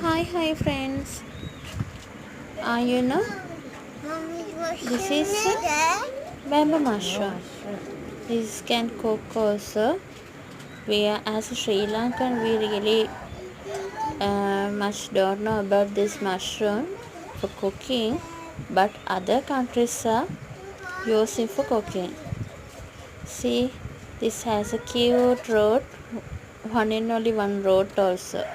Hi friends. You know, this is bamboo mushroom. This can cook also. We are, as a Sri Lankan, we really much don't know about this mushroom for cooking, but other countries are using for cooking. See, this has a cute root, one and only one root also.